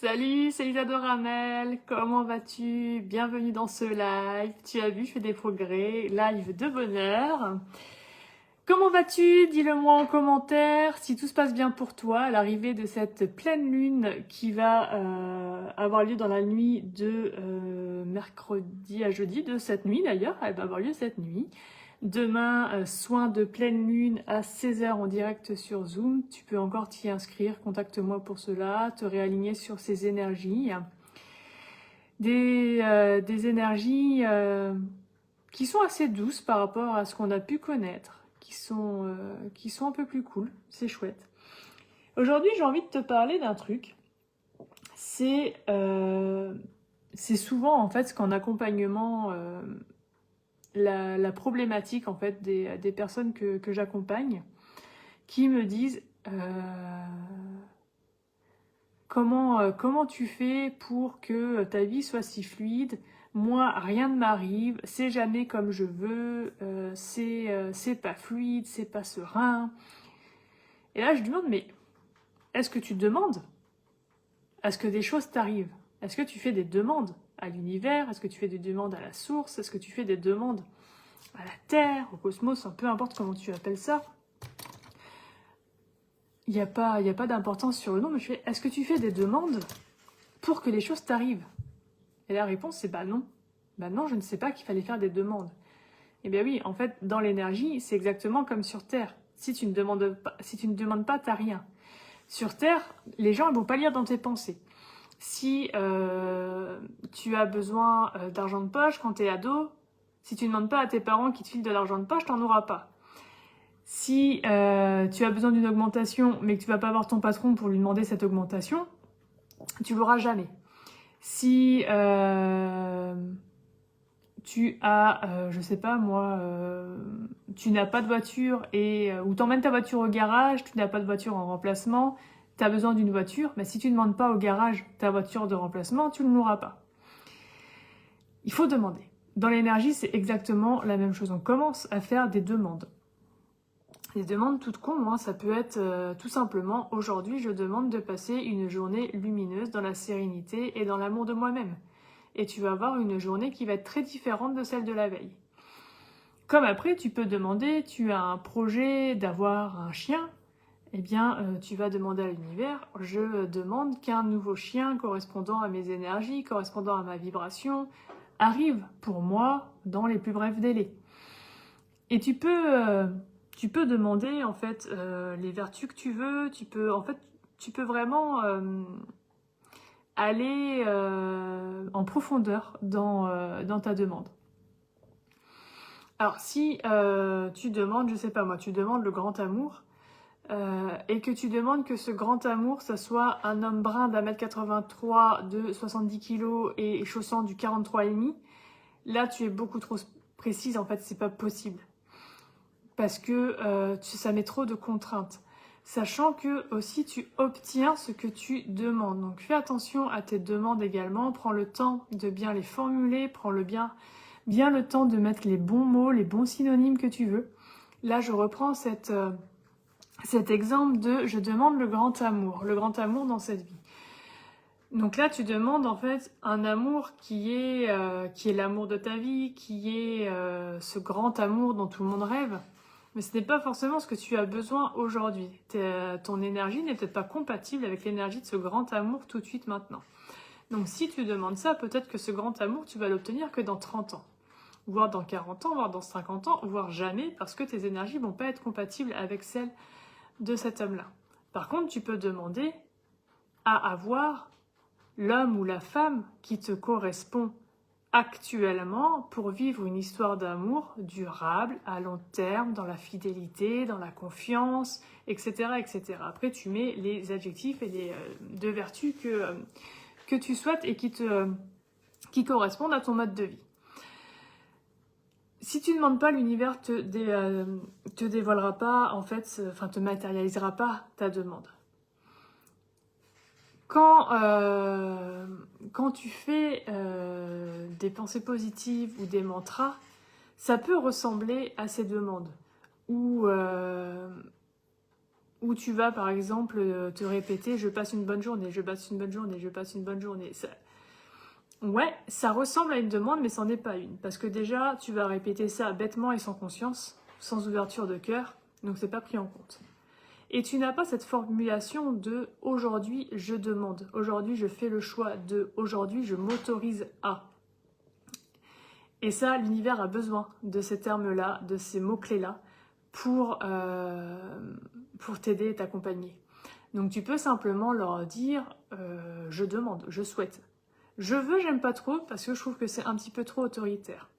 Salut, c'est Isadora Ramel, comment vas-tu? Bienvenue dans ce live. Tu as vu, je fais des progrès. Live de bonheur. Comment vas-tu? Dis-le moi en commentaire si tout se passe bien pour toi à l'arrivée de cette pleine lune qui va avoir lieu dans la nuit de mercredi à jeudi, de cette nuit d'ailleurs. Elle va avoir lieu cette nuit. Demain, soin de pleine lune à 16h en direct sur Zoom. Tu peux encore t'y inscrire, contacte-moi pour cela, te réaligner sur ces énergies. Des énergies qui sont assez douces par rapport à ce qu'on a pu connaître, qui sont un peu plus cool, c'est chouette. Aujourd'hui, j'ai envie de te parler d'un truc. C'est souvent en fait ce qu'en accompagnement... la problématique en fait des personnes que j'accompagne qui me disent comment tu fais pour que ta vie soit si fluide. Moi, rien ne m'arrive, c'est jamais comme je veux, c'est pas fluide, c'est pas serein. Et là, je demande, mais est-ce que tu demandes à ce que des choses t'arrivent? Est-ce que tu fais des demandes à l'univers? Est-ce que tu fais des demandes à la source? Est-ce que tu fais des demandes à la Terre, au cosmos, peu importe comment tu appelles ça? Il n'y a pas d'importance sur le nom, mais je fais, est-ce que tu fais des demandes pour que les choses t'arrivent? Et la réponse, c'est bah non. Bah non, je ne sais pas qu'il fallait faire des demandes. Eh bien oui, en fait, dans l'énergie, c'est exactement comme sur Terre. Si tu ne demandes pas, t'as rien. Sur Terre, les gens ne vont pas lire dans tes pensées. Si tu as besoin d'argent de poche quand tu es ado, si tu ne demandes pas à tes parents qui te filent de l'argent de poche, t'en auras pas. Si tu as besoin d'une augmentation, mais que tu vas pas voir ton patron pour lui demander cette augmentation, tu l'auras jamais. Si tu as, je sais pas moi, tu n'as pas de voiture ou t'emmènes ta voiture au garage, tu n'as pas de voiture en remplacement, tu as besoin d'une voiture, mais si tu ne demandes pas au garage ta voiture de remplacement, tu ne l'auras pas. Il faut demander. Dans l'énergie, c'est exactement la même chose. On commence à faire des demandes. Des demandes toutes cons, hein. Ça peut être tout simplement, aujourd'hui, je demande de passer une journée lumineuse dans la sérénité et dans l'amour de moi-même. Et tu vas avoir une journée qui va être très différente de celle de la veille. Comme après, tu peux demander, tu as un projet d'avoir un chien, eh bien, tu vas demander à l'univers, je demande qu'un nouveau chien correspondant à mes énergies, correspondant à ma vibration, arrive pour moi dans les plus brefs délais. Et tu peux demander en fait les vertus que tu veux, tu peux vraiment aller en profondeur dans ta demande. Alors si tu demandes, je sais pas moi, tu demandes le grand amour et que tu demandes que ce grand amour, ça soit un homme brun d'1m83 de 70 kg et chaussant du 43,5, là tu es beaucoup trop précise, en fait c'est pas possible. Parce que ça met trop de contraintes. Sachant que aussi tu obtiens ce que tu demandes. Donc fais attention à tes demandes également, prends le temps de bien les formuler, prends bien le temps de mettre les bons mots, les bons synonymes que tu veux. Là je reprends cet exemple de je demande le grand amour dans cette vie. Donc là tu demandes en fait un amour qui est l'amour de ta vie, qui est ce grand amour dont tout le monde rêve. Mais ce n'est pas forcément ce que tu as besoin aujourd'hui. Ton énergie n'est peut-être pas compatible avec l'énergie de ce grand amour tout de suite maintenant. Donc si tu demandes ça, peut-être que ce grand amour, tu vas l'obtenir que dans 30 ans. Voire dans 40 ans, voire dans 50 ans, voire jamais, parce que tes énergies vont pas être compatibles avec celles de cet homme-là. Par contre, tu peux demander à avoir l'homme ou la femme qui te correspond actuellement pour vivre une histoire d'amour durable, à long terme, dans la fidélité, dans la confiance, etc. etc. Après, tu mets les adjectifs et les deux vertus que tu souhaites et qui correspondent à ton mode de vie. Si tu ne demandes pas, l'univers te dévoilera pas, en fait, te matérialisera pas ta demande. Quand tu fais des pensées positives ou des mantras, ça peut ressembler à ces demandes où où tu vas par exemple te répéter je passe une bonne journée, je passe une bonne journée, je passe une bonne journée. Ouais, ça ressemble à une demande, mais c'en est pas une. Parce que déjà, tu vas répéter ça bêtement et sans conscience, sans ouverture de cœur, donc c'est pas pris en compte. Et tu n'as pas cette formulation de aujourd'hui je demande, aujourd'hui je fais le choix de, aujourd'hui je m'autorise à. Et ça, l'univers a besoin de ces termes-là, de ces mots-clés-là, pour t'aider et t'accompagner. Donc tu peux simplement leur dire je demande, je souhaite. Je veux, j'aime pas trop, parce que je trouve que c'est un petit peu trop autoritaire.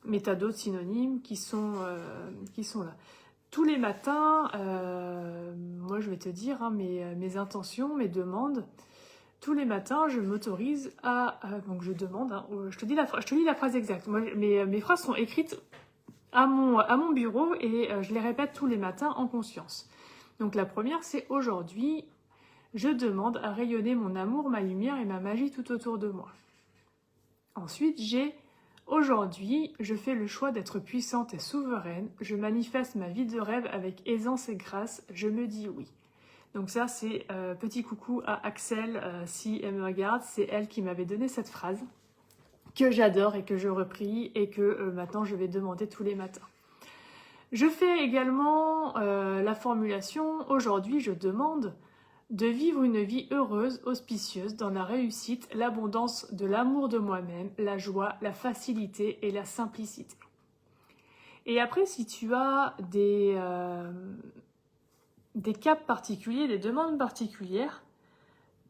Mais tu as d'autres synonymes qui sont là. Tous les matins, moi je vais te dire mes intentions, mes demandes. Tous les matins, je m'autorise à... donc je demande, je te lis la phrase exacte. Moi, mes phrases sont écrites à mon bureau et je les répète tous les matins en conscience. Donc la première, c'est aujourd'hui, je demande à rayonner mon amour, ma lumière et ma magie tout autour de moi. Ensuite, j'ai aujourd'hui, je fais le choix d'être puissante et souveraine. Je manifeste ma vie de rêve avec aisance et grâce. Je me dis oui. Donc ça, c'est petit coucou à Axel, si elle me regarde. C'est elle qui m'avait donné cette phrase que j'adore et que je repris et que maintenant je vais demander tous les matins. Je fais également la formulation « Aujourd'hui, je demande » de vivre une vie heureuse, auspicieuse, dans la réussite, l'abondance de l'amour de moi-même, la joie, la facilité et la simplicité. Et après, si tu as des caps particuliers, des demandes particulières,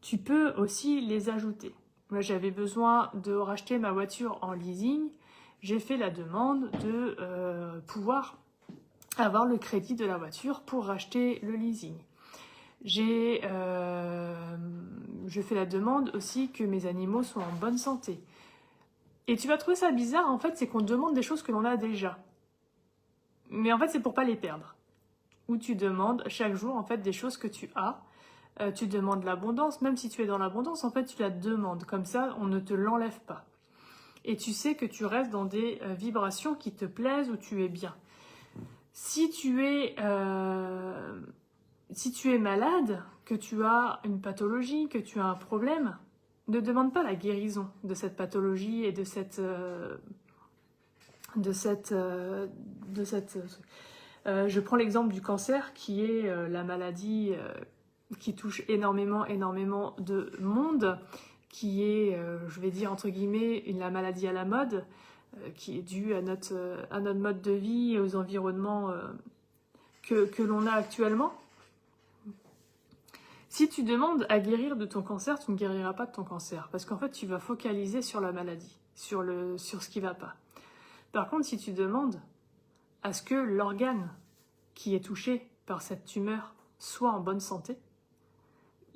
tu peux aussi les ajouter. Moi, j'avais besoin de racheter ma voiture en leasing. J'ai fait la demande de pouvoir avoir le crédit de la voiture pour racheter le leasing. Je fais la demande aussi que mes animaux soient en bonne santé. Et tu vas trouver ça bizarre, en fait, c'est qu'on demande des choses que l'on a déjà. Mais en fait, c'est pour pas les perdre. Ou tu demandes chaque jour, en fait, des choses que tu as. Tu demandes l'abondance, même si tu es dans l'abondance, en fait, tu la demandes. Comme ça, on ne te l'enlève pas. Et tu sais que tu restes dans des vibrations qui te plaisent, où tu es bien. Si tu es malade, que tu as une pathologie, que tu as un problème, ne demande pas la guérison de cette pathologie et de cette je prends l'exemple du cancer, qui est la maladie qui touche énormément de monde, qui est, je vais dire entre guillemets, la maladie à la mode, qui est due à notre mode de vie et aux environnements que l'on a actuellement. Si tu demandes à guérir de ton cancer, tu ne guériras pas de ton cancer, parce qu'en fait, tu vas focaliser sur la maladie, sur ce qui ne va pas. Par contre, si tu demandes à ce que l'organe qui est touché par cette tumeur soit en bonne santé,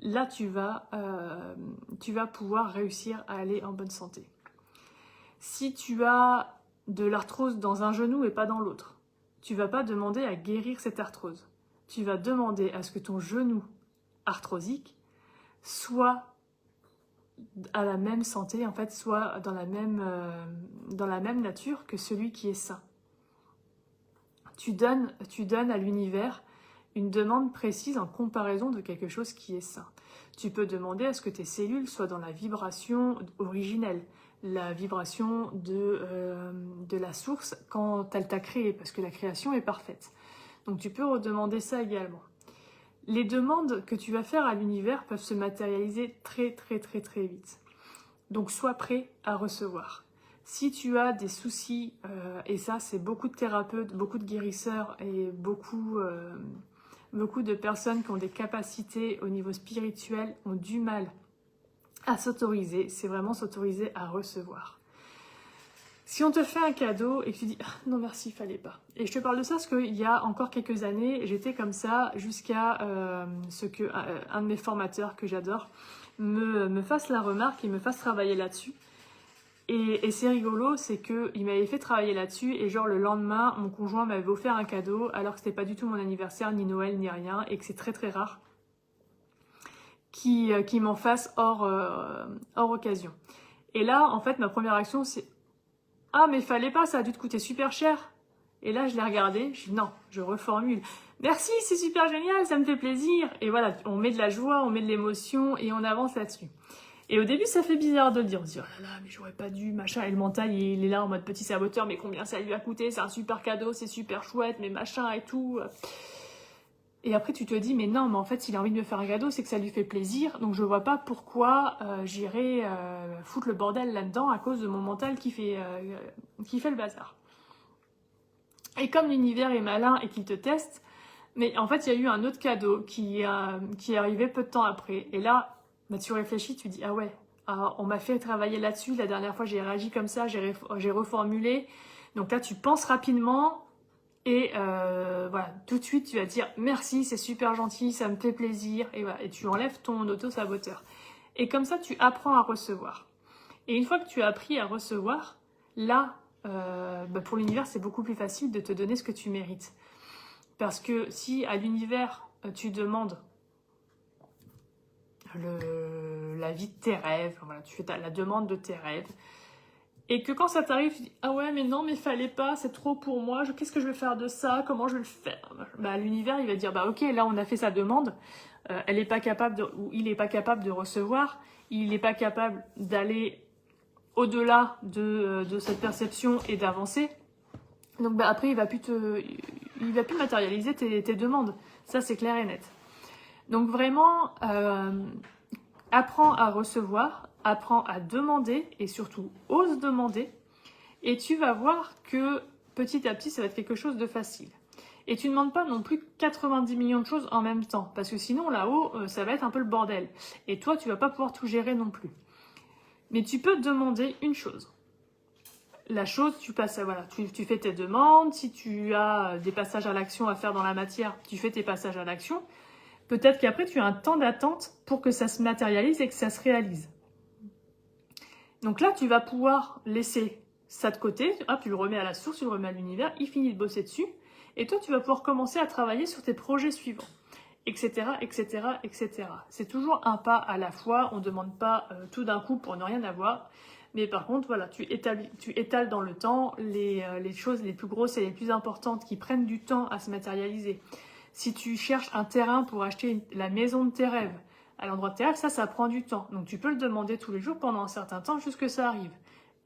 là, tu vas pouvoir réussir à aller en bonne santé. Si tu as de l'arthrose dans un genou et pas dans l'autre, tu ne vas pas demander à guérir cette arthrose. Tu vas demander à ce que ton genou arthrosique soit à la même santé, en fait, soit dans la même nature que celui qui est sain. Tu donnes à l'univers une demande précise en comparaison de quelque chose qui est sain. Tu peux demander à ce que tes cellules soient dans la vibration originelle, la vibration de la source quand elle t'a créé, parce que la création est parfaite. Donc tu peux redemander ça également. Les demandes que tu vas faire à l'univers peuvent se matérialiser très vite. Donc sois prêt à recevoir. Si tu as des soucis, et ça c'est beaucoup de thérapeutes, beaucoup de guérisseurs et beaucoup de personnes qui ont des capacités au niveau spirituel ont du mal à s'autoriser, c'est vraiment s'autoriser à recevoir. Si on te fait un cadeau et que tu dis « non merci, il fallait pas ». Et je te parle de ça parce qu'il y a encore quelques années, j'étais comme ça jusqu'à ce qu'un de mes formateurs que j'adore me fasse la remarque et me fasse travailler là-dessus. Et c'est rigolo, c'est qu'il m'avait fait travailler là-dessus et genre le lendemain, mon conjoint m'avait offert un cadeau alors que c'était pas du tout mon anniversaire, ni Noël, ni rien, et que c'est très rare qui m'en fasse hors occasion. Et là, en fait, ma première action, c'est « ah, mais fallait pas, ça a dû te coûter super cher !» Et là, je l'ai regardé, je dis « non, je reformule. Merci, c'est super génial, ça me fait plaisir. Et voilà, on met de la joie, on met de l'émotion et on avance là-dessus. Et au début, ça fait bizarre de le dire. On se dit, oh là là, mais j'aurais pas dû, machin. Et le mental, il est là en mode petit saboteur, mais combien ça lui a coûté? C'est un super cadeau, c'est super chouette, mais machin et tout. Et après, tu te dis, mais non, mais en fait, s'il a envie de me faire un cadeau, c'est que ça lui fait plaisir. Donc, je vois pas pourquoi j'irais foutre le bordel là-dedans à cause de mon mental qui fait le bazar. Et comme l'univers est malin et qu'il te teste, mais en fait, il y a eu un autre cadeau qui est arrivé peu de temps après. Et là, bah, tu réfléchis, tu dis, ah ouais, on m'a fait travailler là-dessus. La dernière fois, j'ai réagi comme ça, j'ai reformulé. Donc là, tu penses rapidement et voilà, tout de suite, tu vas dire, merci, c'est super gentil, ça me fait plaisir. Et, voilà, et tu enlèves ton auto-saboteur. Et comme ça, tu apprends à recevoir. Et une fois que tu as appris à recevoir, là, bah, pour l'univers, c'est beaucoup plus facile de te donner ce que tu mérites. Parce que si à l'univers, tu demandes la vie de tes rêves, voilà, tu fais la demande de tes rêves, et que quand ça t'arrive, tu dis « Ah ouais, mais non, mais fallait pas, c'est trop pour moi, qu'est-ce que je vais faire de ça, comment je vais le faire ?» Bah, l'univers, il va dire « Bah ok, là on a fait sa demande, elle est pas capable ou il n'est pas capable de recevoir, il n'est pas capable d'aller au-delà de cette perception et d'avancer. » Donc bah, après, il va plus matérialiser tes demandes. Ça, c'est clair et net. Donc vraiment, apprends à recevoir, apprends à demander et surtout, ose demander. Et tu vas voir que petit à petit, ça va être quelque chose de facile. Et tu ne demandes pas non plus 90 millions de choses en même temps. Parce que sinon, là-haut, ça va être un peu le bordel. Et toi, tu vas pas pouvoir tout gérer non plus. Mais tu peux demander une chose. La chose, tu passes, voilà, tu fais tes demandes. Si tu as des passages à l'action à faire dans la matière, tu fais tes passages à l'action. Peut-être qu'après, tu as un temps d'attente pour que ça se matérialise et que ça se réalise. Donc là, tu vas pouvoir laisser ça de côté. Hop, tu le remets à la source, tu le remets à l'univers. Il finit de bosser dessus. Et toi, tu vas pouvoir commencer à travailler sur tes projets suivants. Etc, etc, etc. C'est toujours un pas à la fois. On ne demande pas tout d'un coup pour ne rien avoir. Mais par contre, voilà, tu étales dans le temps les choses les plus grosses et les plus importantes qui prennent du temps à se matérialiser. Si tu cherches un terrain pour acheter la maison de tes rêves, à l'endroit de tes rêves, ça prend du temps. Donc tu peux le demander tous les jours pendant un certain temps jusqu'à ce que ça arrive.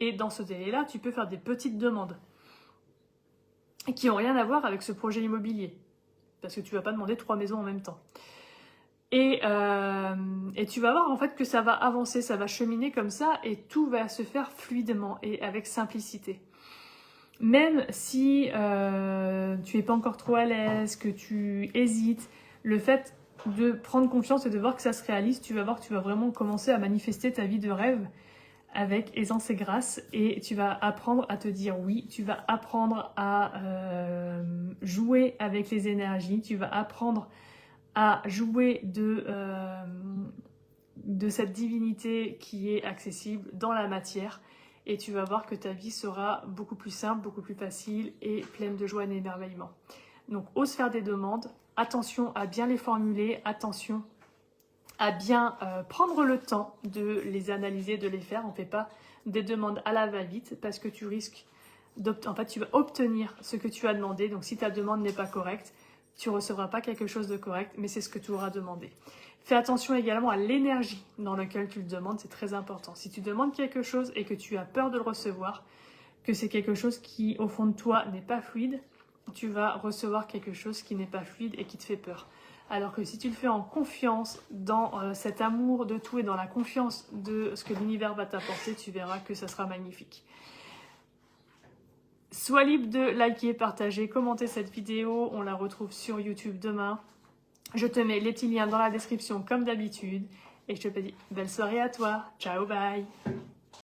Et dans ce délai-là, tu peux faire des petites demandes qui n'ont rien à voir avec ce projet immobilier. Parce que tu ne vas pas demander 3 maisons en même temps. Et tu vas voir en fait que ça va avancer, ça va cheminer comme ça et tout va se faire fluidement et avec simplicité. Même si tu n'es pas encore trop à l'aise, que tu hésites, le fait de prendre confiance et de voir que ça se réalise, tu vas voir que tu vas vraiment commencer à manifester ta vie de rêve avec aisance et grâce et tu vas apprendre à te dire oui, tu vas apprendre à jouer avec les énergies, tu vas apprendre à jouer de cette divinité qui est accessible dans la matière et tu vas voir que ta vie sera beaucoup plus simple, beaucoup plus facile et pleine de joie et d'émerveillement. Donc ose faire des demandes, attention à bien les formuler, attention à bien prendre le temps de les analyser, de les faire. On ne fait pas des demandes à la va-vite parce que tu risques en fait tu vas obtenir ce que tu as demandé. Donc si ta demande n'est pas correcte, tu ne recevras pas quelque chose de correct, mais c'est ce que tu auras demandé. Fais attention également à l'énergie dans laquelle tu le demandes, c'est très important. Si tu demandes quelque chose et que tu as peur de le recevoir, que c'est quelque chose qui, au fond de toi, n'est pas fluide, tu vas recevoir quelque chose qui n'est pas fluide et qui te fait peur. Alors que si tu le fais en confiance, dans cet amour de tout et dans la confiance de ce que l'univers va t'apporter, tu verras que ça sera magnifique. Sois libre de liker, partager, commenter cette vidéo. On la retrouve sur YouTube demain. Je te mets les petits liens dans la description comme d'habitude. Et je te dis belle soirée à toi. Ciao, bye.